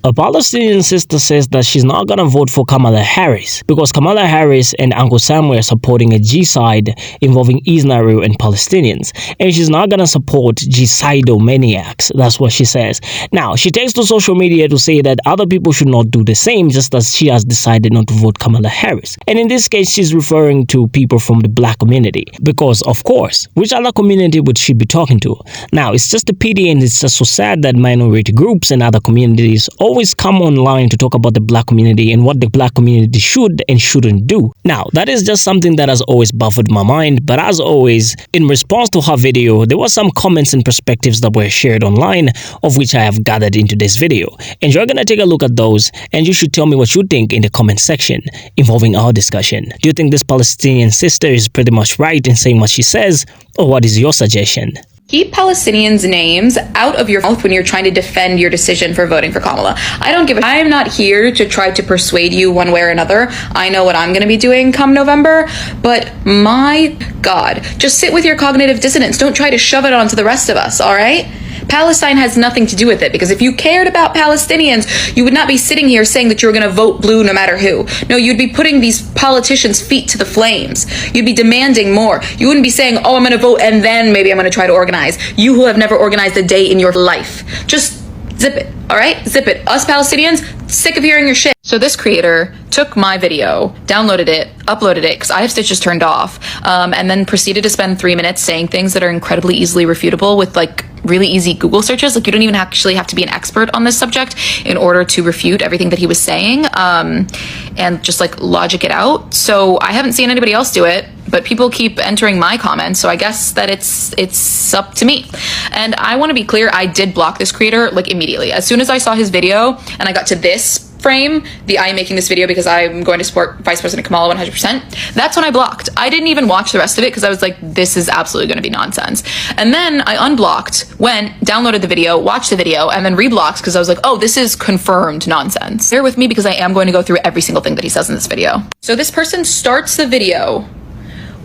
A Palestinian sister says that she's not gonna vote for Kamala Harris because Kamala Harris and Uncle Sam were supporting a G-side involving Israel and Palestinians, and she's not gonna support genocidal maniacs. That's what she says. Now, she takes to social media to say that other people should not do the same, just as she has decided not to vote Kamala Harris. And in this case, she's referring to people from the black community because, of course, which other community would she be talking to? Now, it's just a pity, and it's just so sad that minority groups and other communities always come online to talk about the black community and what the black community should and shouldn't do. Now, that is just something that has always baffled my mind, but as always, in response to her video, there were some comments and perspectives that were shared online, of which I have gathered into this video. And you're gonna take a look at those, and you should tell me what you think in the comment section involving our discussion. Do you think this Palestinian sister is pretty much right in saying what she says, or what is your suggestion? Keep Palestinians' names out of your mouth when you're trying to defend your decision for voting for Kamala. I am not here to try to persuade you one way or another. I know what I'm going to be doing come November, but my God, just sit with your cognitive dissonance. Don't try to shove it onto the rest of us, all right? Palestine has nothing to do with it, because if you cared about Palestinians, you would not be sitting here saying that you were going to vote blue no matter who. No, you'd be putting these politicians' feet to the flames. You'd be demanding more. You wouldn't be saying, oh, I'm going to vote and then maybe I'm going to try to organize. You who have never organized a day in your life. Just zip it, all right? Zip it. Us Palestinians, sick of hearing your shit. So this creator took my video, downloaded it, uploaded it, because I have stitches turned off, and then proceeded to spend 3 minutes saying things that are incredibly easily refutable with like really easy Google searches. Like, you don't even actually have to be an expert on this subject in order to refute everything that he was saying, and just like logic it out. So I haven't seen anybody else do it, but people keep entering my comments, so I guess that it's up to me. And I want to be clear, I did block this creator like immediately. As soon as I saw his video and I got to this frame, I am making this video because I'm going to support Vice President Kamala 100%. That's when I blocked. I didn't even watch the rest of it because I was like, this is absolutely going to be nonsense. And then I unblocked, went, downloaded the video, watched the video, and then reblocked because I was like, oh, this is confirmed nonsense. Bear with me because I am going to go through every single thing that he says in this video. So this person starts the video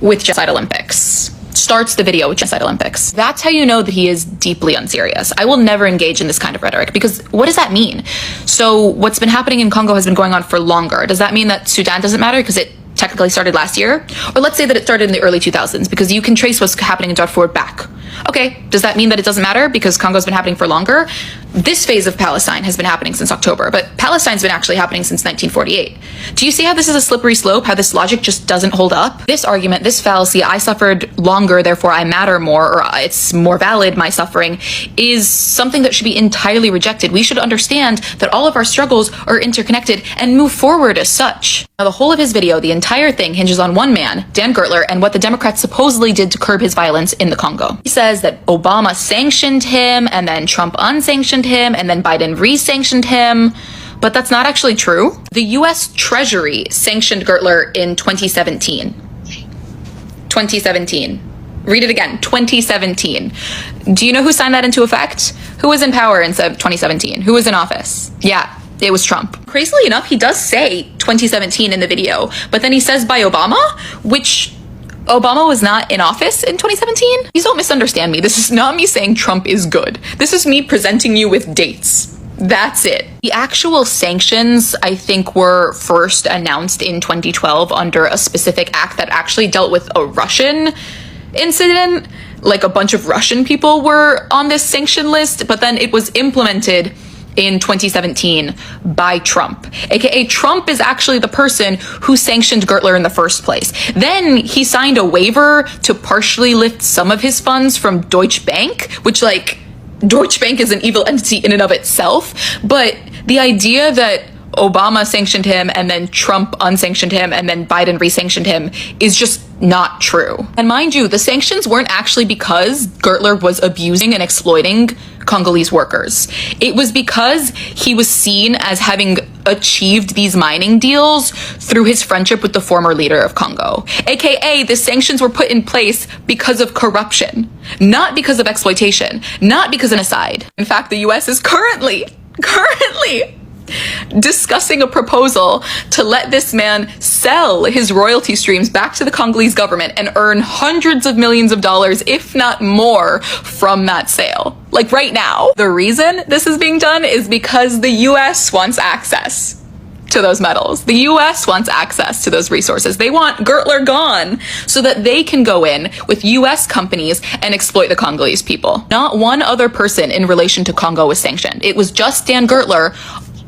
with Genocide Olympics. Starts the video with Genocide Olympics. That's how you know that he is deeply unserious. I will never engage in this kind of rhetoric, because what does that mean? So what's been happening in Congo has been going on for longer. Does that mean that Sudan doesn't matter because it technically started last year? Or let's say that it started in the early 2000s, because you can trace what's happening in Darfur back. Okay, does that mean that it doesn't matter because Congo's been happening for longer? This phase of Palestine has been happening since October, but Palestine's been actually happening since 1948. Do you see how this is a slippery slope, how this logic just doesn't hold up? This argument, this fallacy, I suffered longer, therefore I matter more, or it's more valid, my suffering, is something that should be entirely rejected. We should understand that all of our struggles are interconnected and move forward as such. Now, the whole of his video, the entire thing, hinges on one man, Dan Gertler, and what the Democrats supposedly did to curb his violence in the Congo. He says that Obama sanctioned him, and then Trump unsanctioned him, and then Biden re-sanctioned him. But that's not actually true. The US Treasury sanctioned Gertler in 2017. 2017. Read it again, 2017. Do you know who signed that into effect? Who was in power in 2017? Who was in office? Yeah, it was Trump. Crazily enough, he does say 2017 in the video, but then he says by Obama, which Obama was not in office in 2017. Please don't misunderstand me. This is not me saying Trump is good. This is me presenting you with dates. That's it. The actual sanctions, I think, were first announced in 2012 under a specific act that actually dealt with a Russian incident. Like, a bunch of Russian people were on this sanction list, but then it was implemented in 2017 by Trump. AKA Trump is actually the person who sanctioned Gertler in the first place. Then he signed a waiver to partially lift some of his funds from Deutsche Bank, which, like, Deutsche Bank is an evil entity in and of itself. But the idea that Obama sanctioned him and then Trump unsanctioned him and then Biden re-sanctioned him is just not true. And mind you, the sanctions weren't actually because Gertler was abusing and exploiting Congolese workers. It was because he was seen as having achieved these mining deals through his friendship with the former leader of Congo. AKA, the sanctions were put in place because of corruption, not because of exploitation, not because of genocide. In fact, the US is currently discussing a proposal to let this man sell his royalty streams back to the Congolese government and earn hundreds of millions of dollars, if not more, from that sale. Like right now. The reason this is being done is because the US wants access to those metals. The US wants access to those resources. They want Gertler gone so that they can go in with US companies and exploit the Congolese people. Not one other person in relation to Congo was sanctioned. It was just Dan Gertler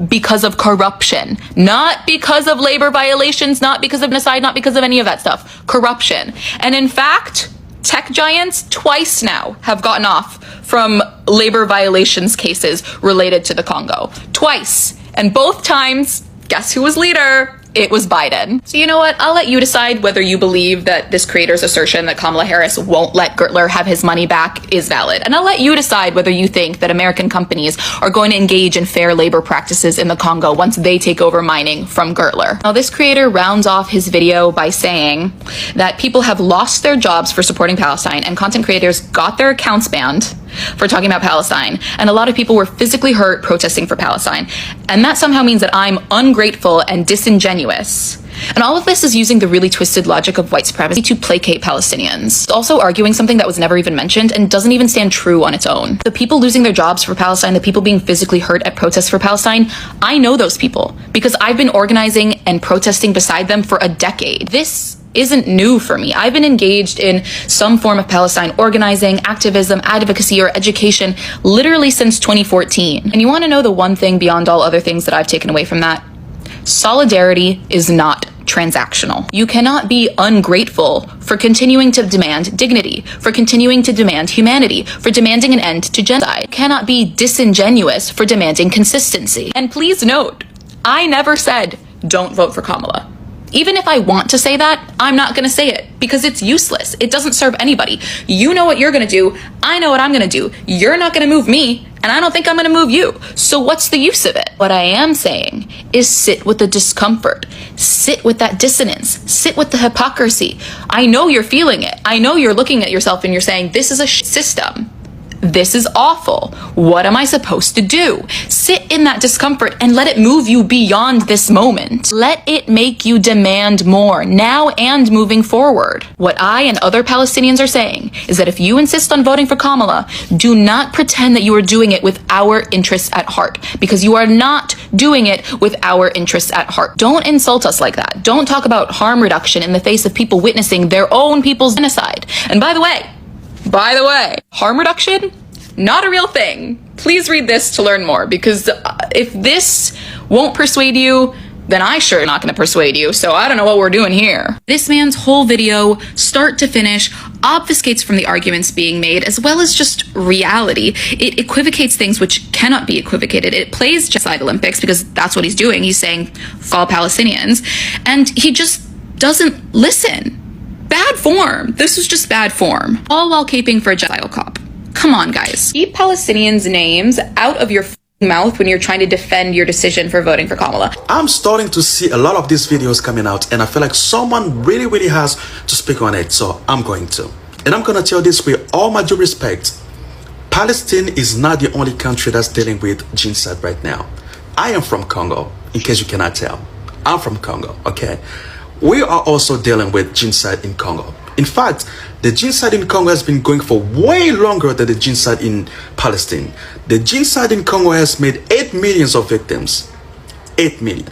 because of corruption, not because of labor violations, not because of genocide, not because of any of that stuff. Corruption. And in fact, tech giants twice now have gotten off from labor violations cases related to the Congo. Twice. And both times, guess who was leader? It was Biden. So you know what? I'll let you decide whether you believe that this creator's assertion that Kamala Harris won't let Gertler have his money back is valid. And I'll let you decide whether you think that American companies are going to engage in fair labor practices in the Congo once they take over mining from Gertler. Now, this creator rounds off his video by saying that people have lost their jobs for supporting Palestine and content creators got their accounts banned for talking about Palestine, and a lot of people were physically hurt protesting for Palestine, and that somehow means that I'm ungrateful and disingenuous. And all of this is using the really twisted logic of white supremacy to placate Palestinians. It's also arguing something that was never even mentioned and doesn't even stand true on its own. The people losing their jobs for Palestine, the people being physically hurt at protests for Palestine, I know those people because I've been organizing and protesting beside them for a decade. This isn't new for me. I've been engaged in some form of Palestine organizing, activism, advocacy, or education literally since 2014. And you want to know the one thing beyond all other things that I've taken away from that? Solidarity is not transactional. You cannot be ungrateful for continuing to demand dignity, for continuing to demand humanity, for demanding an end to genocide. You cannot be disingenuous for demanding consistency. And please note, I never said, don't vote for Kamala. Even if I want to say that, I'm not going to say it because it's useless. It doesn't serve anybody. You know what you're going to do. I know what I'm going to do. You're not going to move me, and I don't think I'm going to move you. So what's the use of it? What I am saying is sit with the discomfort. Sit with that dissonance. Sit with the hypocrisy. I know you're feeling it. I know you're looking at yourself and you're saying, this is a system. This is awful. What am I supposed to do? Sit in that discomfort and let it move you beyond this moment. Let it make you demand more now and moving forward. What I and other Palestinians are saying is that if you insist on voting for Kamala, do not pretend that you are doing it with our interests at heart, because you are not doing it with our interests at heart. Don't insult us like that. Don't talk about harm reduction in the face of people witnessing their own people's genocide. And by the way, harm reduction, not a real thing. Please read this to learn more, because if this won't persuade you, then I sure am not going to persuade you, so I don't know what we're doing here. This man's whole video, start to finish, obfuscates from the arguments being made, as well as just reality. It equivocates things which cannot be equivocated. It plays genocide Olympics, because that's what he's doing. He's saying, fall Palestinians, and he just doesn't listen. Bad form. This was just bad form. All while caping for a genocidal cop. Come on, guys. Keep Palestinians' names out of your mouth when you're trying to defend your decision for voting for Kamala. I'm starting to see a lot of these videos coming out, and I feel like someone really has to speak on it, so I'm going to. And I'm going to tell this with all my due respect. Palestine is not the only country that's dealing with genocide right now. I am from Congo, in case you cannot tell. I'm from Congo, okay? We are also dealing with genocide in Congo. In fact, the genocide in Congo has been going for way longer than the genocide in Palestine. The genocide in Congo has made 8 million of victims. 8 million.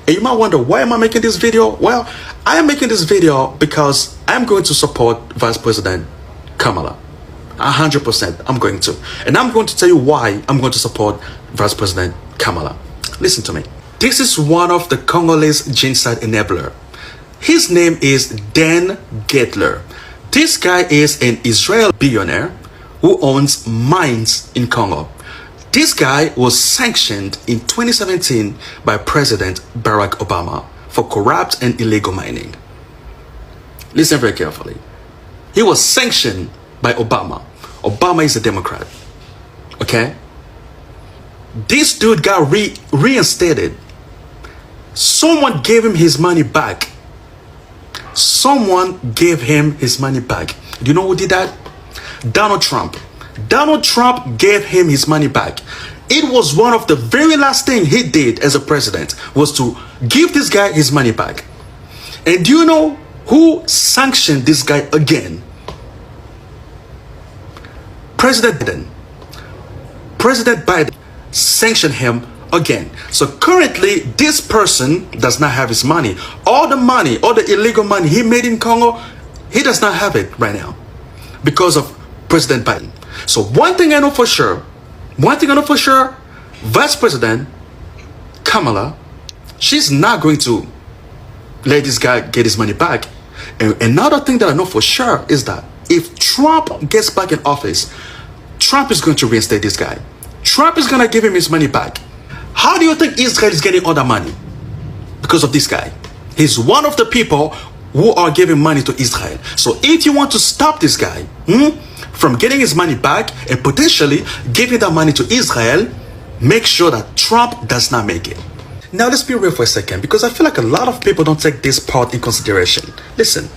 And you might wonder, why am I making this video? Well, I am making this video because I'm going to support Vice President Kamala. 100% I'm going to. And I'm going to tell you why I'm going to support Vice President Kamala. Listen to me. This is one of the Congolese genocide enabler. His name is Dan Gertler. This guy is an Israeli billionaire who owns mines in Congo. This guy was sanctioned in 2017 by President Barack Obama for corrupt and illegal mining. Listen very carefully. He was sanctioned by Obama. Obama is a Democrat. Okay? This dude got reinstated. Someone gave him his money back. Someone gave him his money back. Do you know who did that? Donald Trump. Donald Trump gave him his money back. It was one of the very last thing he did as a president was to give this guy his money back. And do you know who sanctioned this guy again? President Biden. President Biden sanctioned him again. So currently, this person does not have his money. All the money, all the illegal money he made in Congo, he does not have it right now because of President Biden. So one thing I know for sure, Vice President Kamala, she's not going to let this guy get his money back. And another thing that I know for sure is that if Trump gets back in office, Trump is going to reinstate this guy. Trump is going to give him his money back. How do you think Israel is getting all the money? Because of this guy. He's one of the people who are giving money to Israel. So if you want to stop this guy from getting his money back and potentially giving that money to Israel, make sure that Trump does not make it. Now let's be real for a second, because I feel like a lot of people don't take this part in consideration. Listen,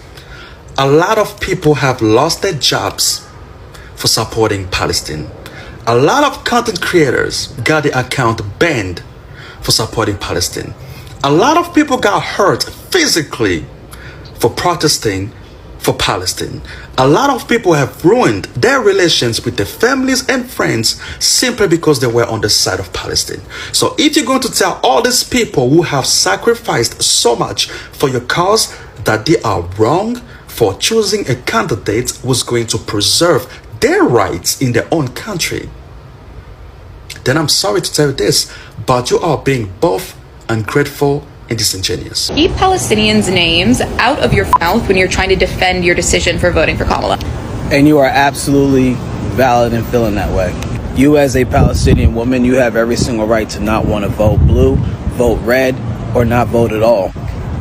a lot of people have lost their jobs for supporting Palestine. A lot of content creators got their account banned for supporting Palestine. A lot of people got hurt physically for protesting for Palestine. A lot of people have ruined their relations with their families and friends simply because they were on the side of Palestine. So if you're going to tell all these people who have sacrificed so much for your cause that they are wrong for choosing a candidate who's going to preserve their rights in their own country, then I'm sorry to tell you this, but you are being both ungrateful and disingenuous. Keep Palestinians' names out of your mouth when you're trying to defend your decision for voting for Kamala. And you are absolutely valid in feeling that way. You as a Palestinian woman, you have every single right to not want to vote blue, vote red, or not vote at all.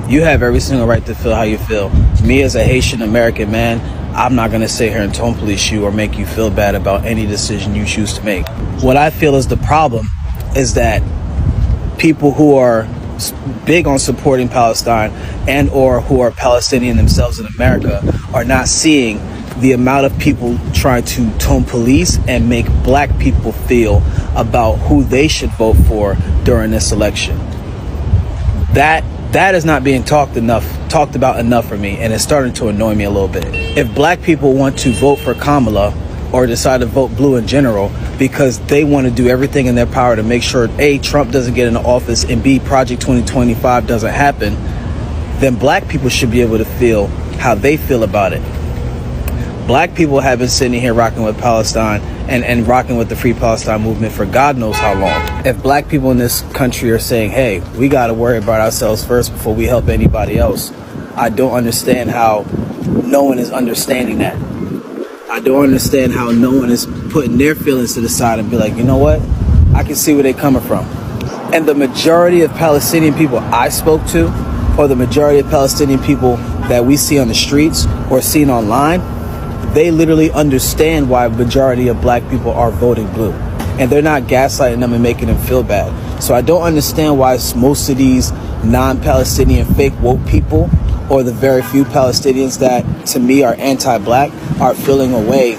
You have every single right to feel how you feel. Me as a Haitian American man, I'm not going to sit here and tone police you or make you feel bad about any decision you choose to make. What I feel is the problem is that people who are big on supporting Palestine and or who are Palestinian themselves in America are not seeing the amount of people trying to tone police and make black people feel about who they should vote for during this election. That is not being talked about enough for me, and it's starting to annoy me a little bit. If black people want to vote for Kamala or decide to vote blue in general because they want to do everything in their power to make sure A, Trump doesn't get into office, and B, Project 2025 doesn't happen, then black people should be able to feel how they feel about it. Black people have been sitting here rocking with Palestine and rocking with the Free Palestine movement for God knows how long. If black people in this country are saying, hey, we got to worry about ourselves first before we help anybody else, I don't understand how no one is understanding that. I don't understand how no one is putting their feelings to the side and be like, you know what? I can see where they're coming from. And the majority of Palestinian people I spoke to, or the majority of Palestinian people that we see on the streets or seen online, they literally understand why a majority of black people are voting blue. And they're not gaslighting them and making them feel bad. So I don't understand why most of these non-Palestinian fake woke people, or the very few Palestinians that to me are anti-black, are feeling a way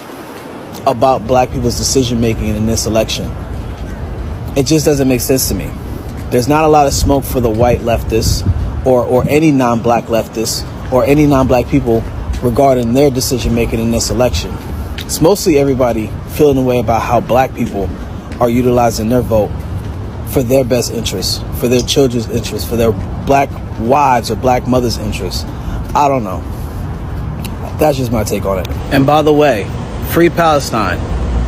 about black people's decision making in this election. It just doesn't make sense to me. There's not a lot of smoke for the white leftists or any non-black leftists or any non-black people regarding their decision making in this election. It's mostly everybody feeling a way about how black people are utilizing their vote for their best interests, for their children's interests, for their black wives or black mothers' interests. I don't know. That's just my take on it. And by the way, free Palestine.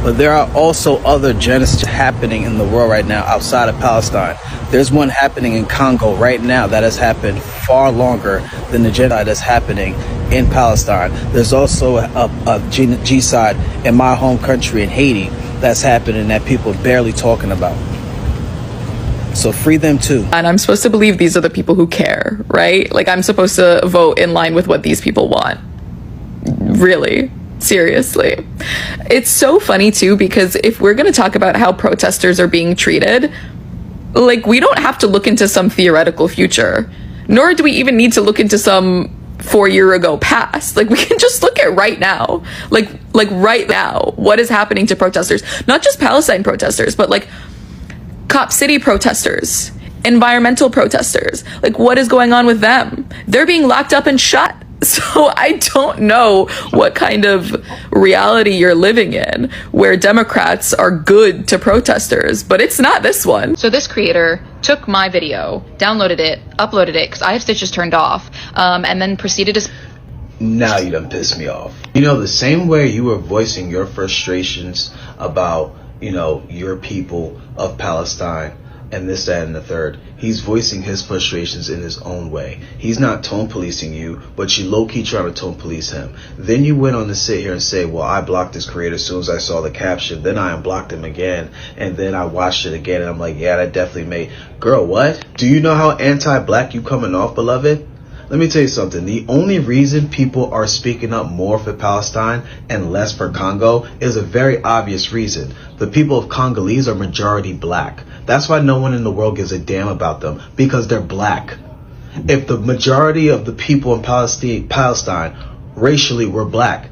But there are also other genocides happening in the world right now outside of Palestine. There's one happening in Congo right now that has happened far longer than the genocide that's happening in Palestine. There's also a genocide in my home country in Haiti that's happening that people are barely talking about. So free them too. And I'm supposed to believe these are the people who care, right? Like, I'm supposed to vote in line with what these people want. Really? Seriously. It's so funny too, because if we're going to talk about how protesters are being treated, like, we don't have to look into some theoretical future, nor do we even need to look into some 4-year ago past. Like, we can just look at right now, like right now, what is happening to protesters, not just Palestine protesters, but like Cop City protesters, environmental protesters. Like, what is going on with them? They're being locked up and shot. So I don't know what kind of reality you're living in where Democrats are good to protesters, but it's not this one. So this creator took my video, downloaded it, uploaded it, because I have stitches turned off, and then proceeded to... Now you done pissed me off. You know, the same way you were voicing your frustrations about, you know, your people of Palestine and this, that, and the third, he's voicing his frustrations in his own way. He's not tone policing you, but you low-key trying to tone police him. Then you went on to sit here and say, well, I blocked this creator as soon as I saw the caption. Then I unblocked him again, and then I watched it again, and I'm like, yeah, that definitely made... Girl, what? Do you know how anti-black you coming off, beloved? Let me tell you something. The only reason people are speaking up more for Palestine and less for Congo is a very obvious reason. The people of Congolese are majority black. That's why no one in the world gives a damn about them, because they're black. If the majority of the people in Palestine racially were black,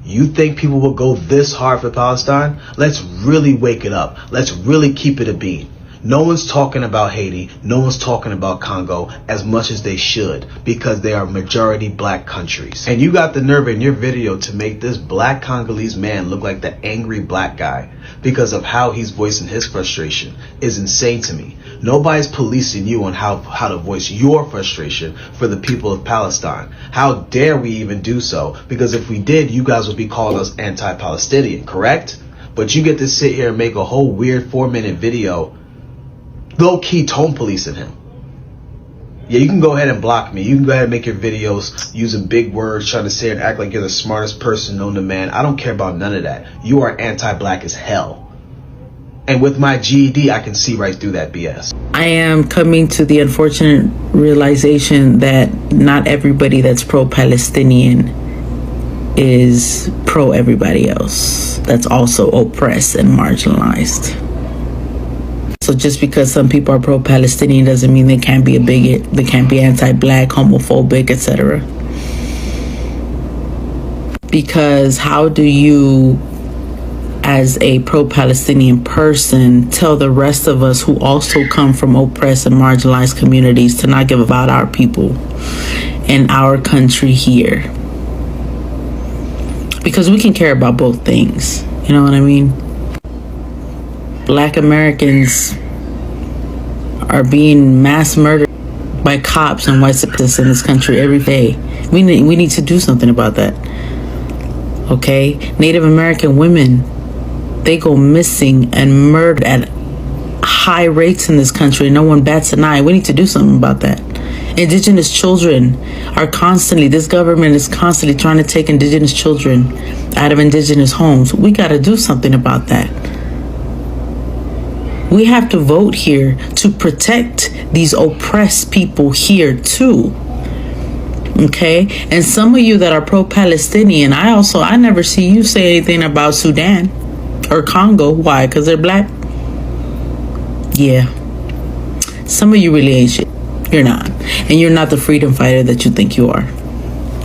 you think people will go this hard for Palestine? Let's really wake it up. Let's really keep it a beat. No one's talking about Haiti, no one's talking about Congo as much as they should, because they are majority black countries. And you got the nerve in your video to make this black Congolese man look like the angry black guy because of how he's voicing his frustration is insane to me. Nobody's policing you on how to voice your frustration for the people of Palestine. How dare we even do so? Because if we did, you guys would be calling us anti-Palestinian, correct? But you get to sit here and make a whole weird 4-minute video low-key tone policing him. Yeah, you can go ahead and block me. You can go ahead and make your videos using big words, trying to say and act like you're the smartest person known to man. I don't care about none of that. You are anti-black as hell. And with my GED, I can see right through that BS. I am coming to the unfortunate realization that not everybody that's pro-Palestinian is pro-everybody else that's also oppressed and marginalized. So just because some people are pro-Palestinian doesn't mean they can't be a bigot, they can't be anti-black, homophobic, etc. Because how do you, as a pro-Palestinian person, tell the rest of us who also come from oppressed and marginalized communities to not give about our people and our country here? Because we can care about both things, you know what I mean? Black Americans are being mass murdered by cops and white supremacists in this country every day. We need to do something about that. Okay? Native American women, they go missing and murdered at high rates in this country. No one bats an eye. We need to do something about that. Indigenous children are this government is constantly trying to take indigenous children out of indigenous homes. We got to do something about that. We have to vote here to protect these oppressed people here too. Okay? And some of you that are pro-Palestinian, I never see you say anything about Sudan or Congo. Why? Because they're black? Yeah. Some of you really ain't shit. You're not. And you're not the freedom fighter that you think you are.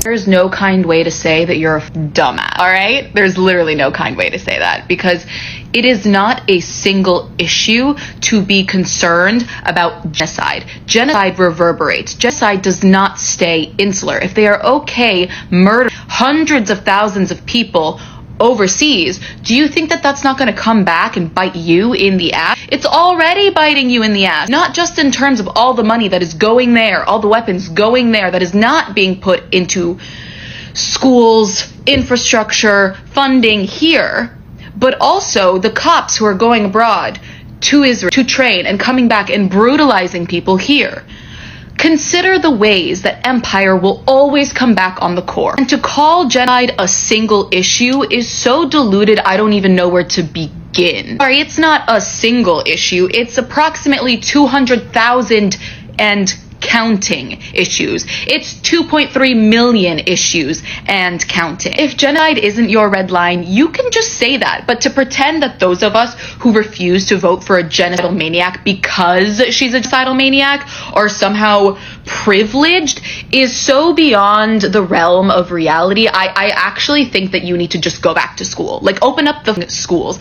There's no kind way to say that you're a dumbass, all right? There's literally no kind way to say that, because it is not a single issue to be concerned about genocide. Genocide reverberates. Genocide does not stay insular. If they are okay murdering hundreds of thousands of people overseas, do you think that that's not going to come back and bite you in the ass? It's already biting you in the ass, not just in terms of all the money that is going there, all the weapons going there that is not being put into schools, infrastructure, funding here, but also the cops who are going abroad to Israel to train and coming back and brutalizing people here. Consider the ways that empire will always come back on the core. And to call genocide a single issue is so diluted, I don't even know where to begin. Sorry, it's not a single issue. It's approximately 200,000 and counting issues. It's 2.3 million issues and counting. If genocide isn't your red line, you can just say that. But to pretend that those of us who refuse to vote for a genocidal maniac because she's a genocidal maniac are somehow privileged is so beyond the realm of reality. I actually think that you need to just go back to school. Like, open up the schools.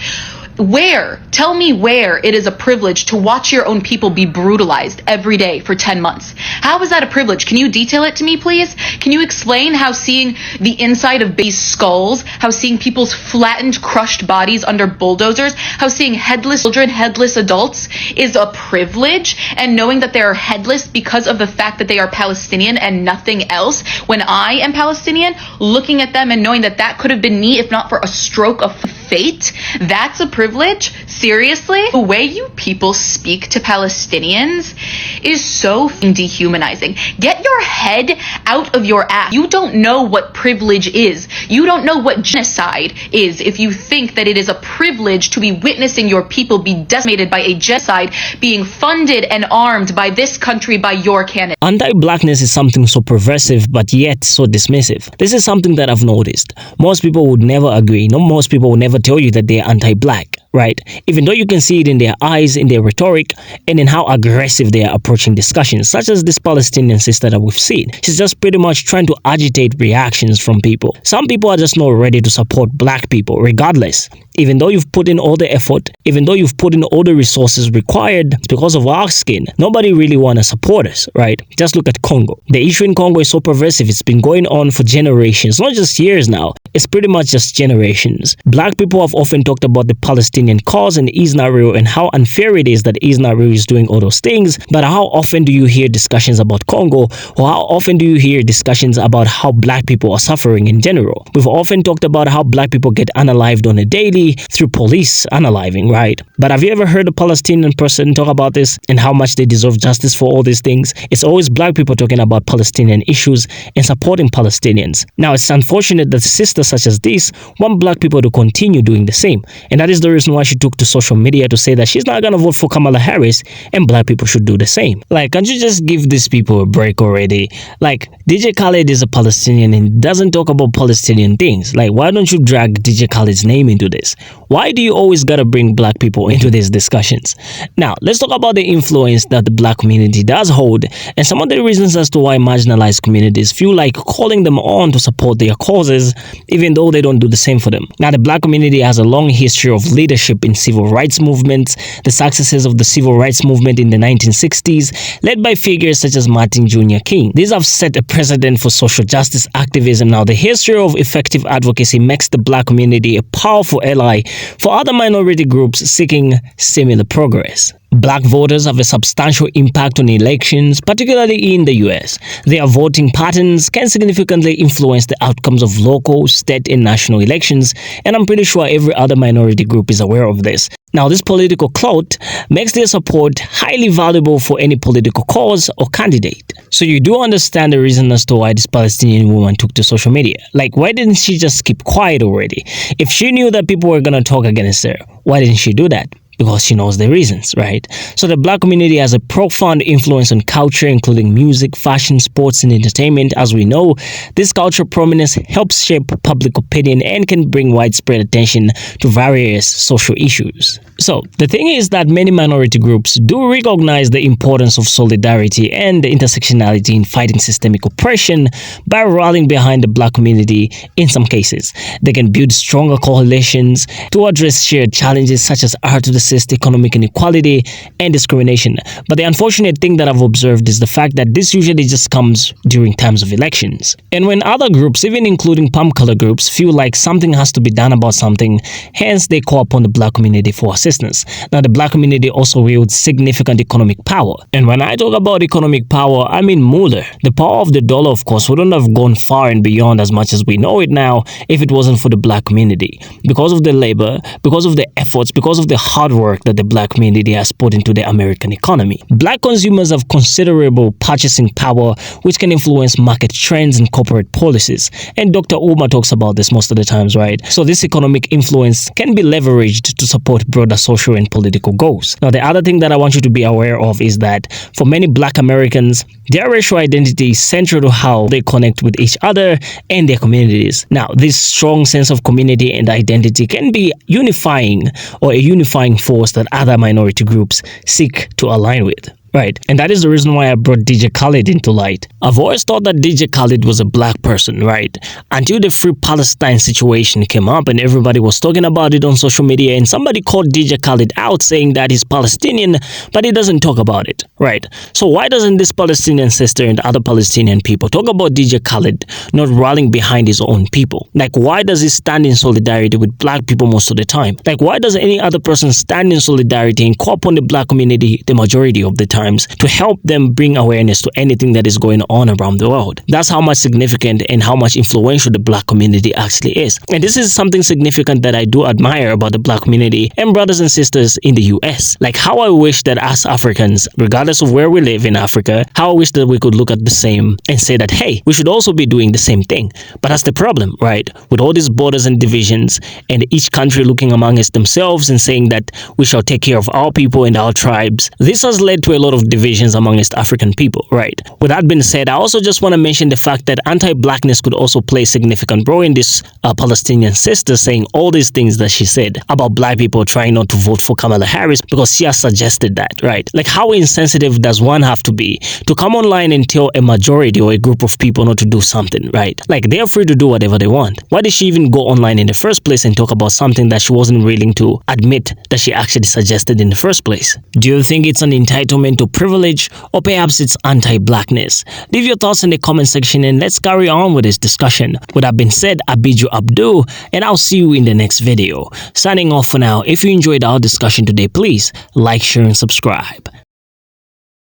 Tell me where it is a privilege to watch your own people be brutalized every day for 10 months. How is that a privilege? Can you detail it to me, please? Can you explain how seeing the inside of babies' skulls, how seeing people's flattened, crushed bodies under bulldozers, how seeing headless children, headless adults is a privilege, and knowing that they are headless because of the fact that they are Palestinian and nothing else, when I am Palestinian, looking at them and knowing that that could have been me if not for a stroke of fate, that's a privilege? Seriously? The way you people speak to Palestinians is so dehumanizing. Get your head out of your ass. You don't know what privilege is. You don't know what genocide is if you think that it is a privilege to be witnessing your people be decimated by a genocide being funded and armed by this country, by your candidate. Anti-blackness is something so pervasive but yet so dismissive. This is something that I've noticed. Most people would never agree. No, most people would never tell you that they're anti-black, right? Even though you can see it in their eyes, in their rhetoric, and in how aggressive they are approaching discussions, such as this Palestinian sister that we've seen. She's just pretty much trying to agitate reactions from people. Some people are just not ready to support black people, regardless. Even though you've put in all the effort, even though you've put in all the resources required, it's because of our skin. Nobody really want to support us, right? Just look at Congo. The issue in Congo is so pervasive. It's been going on for generations, not just years now. It's pretty much just generations. Black people have often talked about the Palestinian cause and Israel and how unfair it is that Israel is doing all those things. But how often do you hear discussions about Congo, or how often do you hear discussions about how black people are suffering in general? We've often talked about how black people get unalived on a daily through police unaliving, right? But have you ever heard a Palestinian person talk about this and how much they deserve justice for all these things? It's always black people talking about Palestinian issues and supporting Palestinians. Now, it's unfortunate that sisters such as this want black people to continue doing the same. And that is the reason why she took to social media to say that she's not gonna vote for Kamala Harris and black people should do the same. Like, can't you just give these people a break already? Like, DJ Khaled is a Palestinian and doesn't talk about Palestinian things. Like, why don't you drag DJ Khaled's name into this? Why do you always gotta bring black people into these discussions? Now, let's talk about the influence that the black community does hold and some of the reasons as to why marginalized communities feel like calling them on to support their causes, even though they don't do the same for them. Now, the black community has a long history of leadership in civil rights movements. The successes of the civil rights movement in the 1960s, led by figures such as Martin Jr. King. These have set a precedent for social justice activism. Now, the history of effective advocacy makes the black community a powerful ally for other minority groups seeking similar progress. Black voters have a substantial impact on elections, particularly in the US. Their voting patterns can significantly influence the outcomes of local, state, and national elections, and I'm pretty sure every other minority group is aware of this. Now, this political clout makes their support highly valuable for any political cause or candidate. So you do understand the reason as to why this Palestinian woman took to social media. Like, why didn't she just keep quiet already? If she knew that people were gonna talk against her, why didn't she do that? Because she knows the reasons, right? So the black community has a profound influence on culture, including music, fashion, sports, and entertainment. As we know, this cultural prominence helps shape public opinion and can bring widespread attention to various social issues. So the thing is that many minority groups do recognize the importance of solidarity and the intersectionality in fighting systemic oppression by rallying behind the black community in some cases. They can build stronger coalitions to address shared challenges such as art to the economic inequality and discrimination. But the unfortunate thing that I've observed is the fact that this usually just comes during times of elections. And when other groups, even including palm color groups, feel like something has to be done about something, hence they call upon the black community for assistance. Now, the black community also wields significant economic power. And when I talk about economic power, I mean moolah. The power of the dollar, of course, wouldn't have gone far and beyond as much as we know it now if it wasn't for the black community. Because of the labor, because of the efforts, because of the hard work that the black community has put into the American economy. Black consumers have considerable purchasing power, which can influence market trends and corporate policies. And Dr. Uma talks about this most of the times, right? So this economic influence can be leveraged to support broader social and political goals. Now, the other thing that I want you to be aware of is that for many black Americans, their racial identity is central to how they connect with each other and their communities. Now, this strong sense of community and identity can be unifying or a unifying force that other minority groups seek to align with. right? And that is the reason why I brought DJ Khaled into light. I've always thought that DJ Khaled was a black person, right? Until the Free Palestine situation came up and everybody was talking about it on social media, and somebody called DJ Khaled out saying that he's Palestinian, but he doesn't talk about it, right? So why doesn't this Palestinian sister and other Palestinian people talk about DJ Khaled not rallying behind his own people? Like, why does he stand in solidarity with black people most of the time? Like, why does any other person stand in solidarity and call upon the black community the majority of the times to help them bring awareness to anything that is going on around the world? That's how much significant and how much influential the black community actually is. And this is something significant that I do admire about the black community and brothers and sisters in the US. Like, how I wish that as Africans, regardless of where we live in Africa, how I wish that we could look at the same and say that, hey, we should also be doing the same thing. But that's the problem, right? With all these borders and divisions and each country looking amongst themselves and saying that we shall take care of our people and our tribes, this has led to a lot of divisions amongst African people, right? With that being said, I also just want to mention the fact that anti-blackness could also play a significant role in this Palestinian sister saying all these things that she said about black people trying not to vote for Kamala Harris because she has suggested that, right? Like, how insensitive does one have to be to come online and tell a majority or a group of people not to do something, right? Like, they're free to do whatever they want. Why did she even go online in the first place and talk about something that she wasn't willing to admit that she actually suggested in the first place? Do you think it's an entitlement to privilege, or perhaps it's anti-blackness? Leave your thoughts in the comment section and let's carry on with this discussion. With that being said, I bid you Abdul, and I'll see you in the next video. Signing off for now. If you enjoyed our discussion today, please like, share, and subscribe.